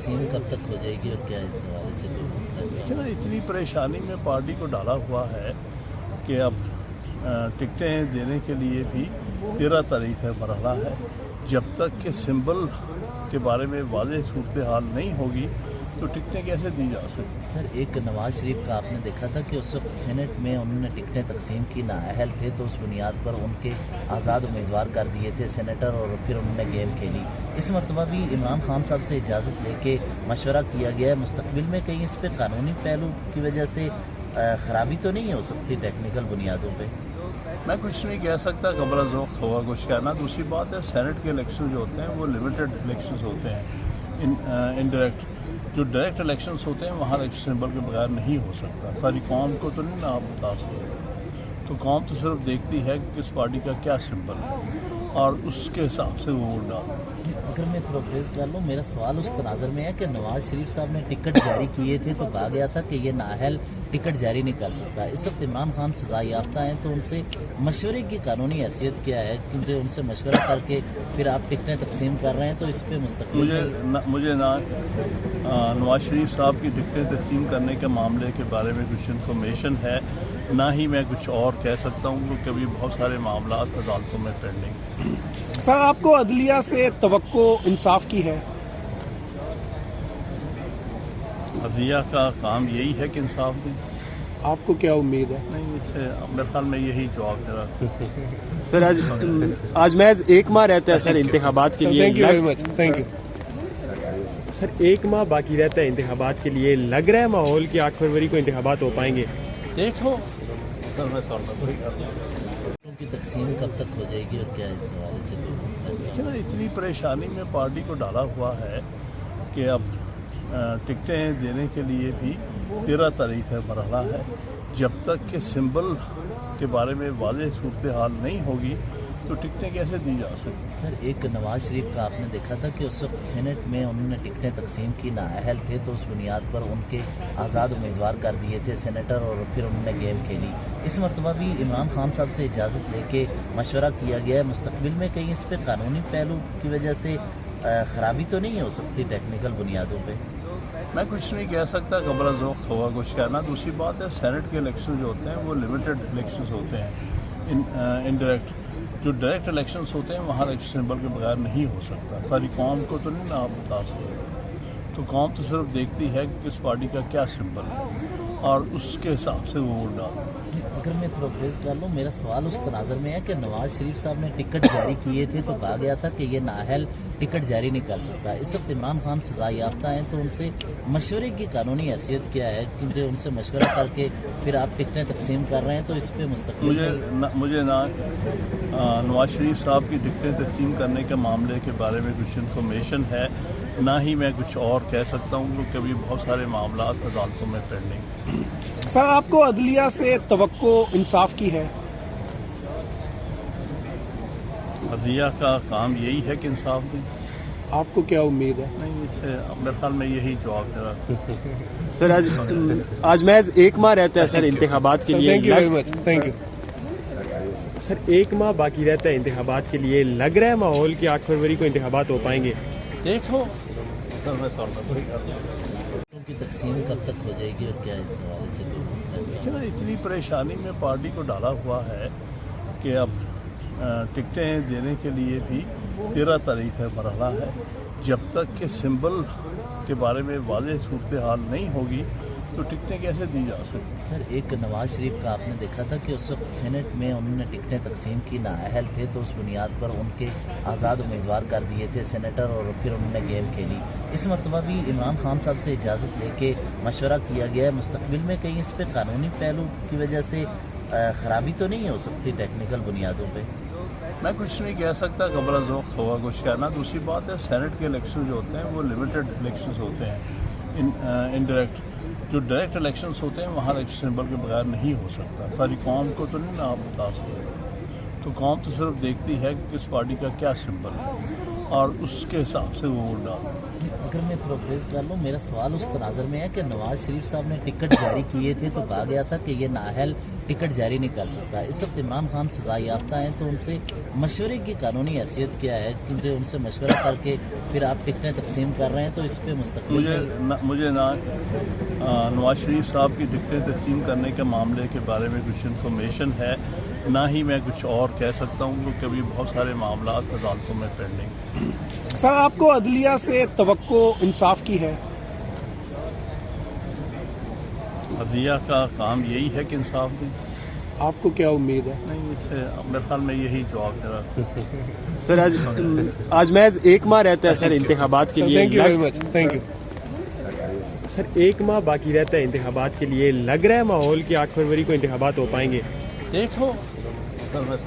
तकसीम कब तक हो जाएगी और क्या इस हवाले से देखिए ना, इतनी परेशानी में पार्टी को डाला हुआ है कि अब टिकटें देने के लिए भी 13 तारीख है मरहला है। जब तक कि सिंबल के बारे में वाज़ेह सूरत हाल नहीं होगी तो टिकटें कैसे दी जा सकती। सर, एक नवाज शरीफ का आपने देखा था कि उस वक्त सेनेट में उन्होंने टिकटें तकसीम की, नाअहल थे तो उस बुनियाद पर उनके आज़ाद उम्मीदवार कर दिए थे सेनेटर, और फिर उन्होंने गेम खेली। इस मरतबा भी इमरान खान साहब से इजाज़त लेके मशवरा किया गया है। मुस्तकबिल में कहीं इस पर कानूनी पहलू की वजह से ख़राबी तो नहीं हो सकती टेक्निकल बुनियादों पर? मैं कुछ नहीं कह सकता, कबल अज़ वक्त होगा कुछ कहना। दूसरी बात है, सेनेट के इलेक्शन जो होते हैं वो लिमिटेड इलेक्शन होते हैं। इनडायरेक्ट जो डायरेक्ट इलेक्शंस होते हैं वहाँ इलेक्शन सिंबल के बगैर नहीं हो सकता। सारी कौम को तो नहीं ना आप बता सकते, तो कौम तो सिर्फ देखती है कि किस पार्टी का क्या सिंबल है और उसके हिसाब से वो वोट डाल। अगर मैं तरोफेज कर लूँ, मेरा सवाल उस तनाज़र में है कि नवाज शरीफ साहब ने टिकट जारी किए थे तो कहा गया था कि ये नाअहल टिकट जारी नहीं कर सकता। इस वक्त इमरान खान सज़ा याफ्ता हैं तो उनसे मशवरे की कानूनी हैसियत क्या है? क्योंकि उनसे मशवरा करके फिर आप टिकटें तकसीम कर रहे हैं, तो इस पर मुस्तक़बिल मुझे ना नवाज शरीफ साहब की टिकटें तकसीम करने के मामले के बारे में कुछ इन्फॉर्मेशन है, ना ही मैं कुछ और कह सकता हूँ क्योंकि अभी बहुत सारे मामला अदालतों में पेंडिंग। सर, आपको अदलिया से तवक्को इंसाफ की है? अदलिया का काम यही है कि इंसाफ दें। आपको क्या उम्मीद है? नहीं, इससे मेरे ख्याल में यही जवाब दे रहा। सर, आज महज एक माह रहता है सर इंतखाबात के लिए। Thank you very much. Thank you sir, एक माह बाकी रहता है इंतखाबात के लिए। लग रहा है माहौल कि 8 फरवरी को इंतखाबात हो पाएंगे? देखो की तकसीम कब तक हो जाएगी और क्या इस हवाले से देखिए ना, इतनी परेशानी में पार्टी को डाला हुआ है कि अब टिकटें देने के लिए भी 13 तारीख है मरहला है। जब तक कि सिंबल के बारे में वाज़ेह सूरत हाल नहीं होगी तो टिकटें कैसे दी जा सकती। सर, एक नवाज शरीफ का आपने देखा था कि उस वक्त सेनेट में उन्होंने टिकटें तकसीम की, नाअहल थे तो उस बुनियाद पर उनके आज़ाद उम्मीदवार कर दिए थे सेनेटर, और फिर उन्होंने गेम खेली। इस मरतबा भी इमरान खान साहब से इजाज़त लेके मशवरा किया गया है। मुस्तकबिल में कहीं इस पर कानूनी पहलू की वजह से ख़राबी तो नहीं हो सकती टेक्निकल बुनियादों पर? मैं कुछ नहीं कह सकता, कबल अज़ वक्त होगा कुछ कहना। दूसरी बात है, सेनेट के इलेक्शन जो होते हैं वो लिमिटेड इलेक्शन होते हैं। इनडायरेक्ट जो डायरेक्ट इलेक्शंस होते हैं वहाँ इलेक्शन सिंबल के बगैर नहीं हो सकता। सारी कौम को तो नहीं ना आप बता सकते, तो कौम तो सिर्फ देखती है कि किस पार्टी का क्या सिंबल है और उसके हिसाब से वो वोट डाल। अगर मैं तरोफेज कर लूँ, मेरा सवाल उस तनाज़र में है कि नवाज शरीफ साहब ने टिकट जारी किए थे तो कहा गया था कि ये नाअहल टिकट जारी नहीं कर सकता। इस वक्त इमरान खान सज़ा याफ्ता हैं तो उनसे मशवरे की कानूनी हैसियत क्या है? क्योंकि उनसे मशवरा करके फिर आप टिकटें तकसीम कर रहे हैं, तो इस पर मुस्तक़बिल मुझे ना नवाज शरीफ साहब की टिकटें तकसीम करने के मामले के बारे में कुछ इन्फॉर्मेशन है, ना ही मैं कुछ और कह सकता हूँ क्योंकि अभी बहुत सारे मामला अदालतों में पेंडिंग। सर, आपको अदलिया से तवक्को इंसाफ की है? अदलिया का काम यही है कि इंसाफ दें। आपको क्या उम्मीद है? नहीं, इससे मेरे ख्याल में यही जवाब दे रहा। सर, आज महज एक माह रहता है सर इंतखाबात के लिए। Thank you very much. Thank you sir, एक माह बाकी रहता है इंतखाबात के लिए। लग रहा है माहौल कि 8 फरवरी को इंतखाबात हो पाएंगे? देखो की तकसीम कब तक हो जाएगी और क्या इस हवाले से देखिए ना, इतनी परेशानी में पार्टी को डाला हुआ है कि अब टिकटें देने के लिए भी 13 तारीख है मरहला है। जब तक कि सिंबल के बारे में वाज़ेह सूरत हाल नहीं होगी तो टिकटें कैसे दी जा सकती। सर, एक नवाज शरीफ का आपने देखा था कि उस वक्त सेनेट में उन्होंने टिकटें तकसीम की, नाअहल थे तो उस बुनियाद पर उनके आज़ाद उम्मीदवार कर दिए थे सेनेटर, और फिर उन्होंने गेम खेली। इस मरतबा भी इमरान खान साहब से इजाज़त लेके मशवरा किया गया है। मुस्तकबिल में कहीं इस पर कानूनी पहलू की वजह से ख़राबी तो नहीं हो सकती टेक्निकल बुनियादों पर? मैं कुछ नहीं कह सकता, कबल अज़ वक्त होगा कुछ कहना। दूसरी बात है, सेनेट के इलेक्शन जो होते हैं वो लिमिटेड इलेक्शन होते हैं। इनडायरेक्ट जो डायरेक्ट इलेक्शंस होते हैं वहाँ इलेक्शन सिंबल के बगैर नहीं हो सकता। सारी कौम को तो नहीं ना आप बता सकते, तो कौम तो सिर्फ देखती है कि किस पार्टी का क्या सिंबल है और उसके हिसाब से वो वोट डाल। فکر میں تروفیز کر لوں. میرا سوال اس تناظر میں ہے کہ نواز شریف صاحب نے ٹکٹ جاری کیے تھے تو کہا گیا تھا کہ یہ نااہل ٹکٹ جاری نہیں کر سکتا. اس وقت عمران خان سزا یافتہ ہیں تو ان سے مشورے کی قانونی حیثیت کیا ہے؟ کیونکہ ان سے مشورہ کر کے پھر آپ ٹکٹیں تقسیم کر رہے ہیں تو اس پہ مستقبل مجھے نہ نواز شریف صاحب کی ٹکٹیں تقسیم کرنے کے معاملے کے بارے میں کچھ انفارمیشن ہے، نہ ہی میں کچھ اور کہہ سکتا ہوں کیونکہ ابھی بہت سارے معاملات عدالتوں میں پینڈنگ. سر آپ کو عدلیہ سے توقع انصاف کی ہے؟ عدلیہ کا کام یہی ہے کہ انصاف دیں. آپ کو کیا امید ہے؟ نہیں، اس سے میرے خیال میں یہی جواب ہے. سر آج محض ایک ماہ رہتا ہے سر انتخابات کے لیے. Thank you very much. Thank you. Sir ایک ماہ باقی رہتا ہے انتخابات کے لیے، لگ رہا ہے ماحول کہ 8 فروری کو انتخابات ہو پائیں گے؟ دیکھو، میں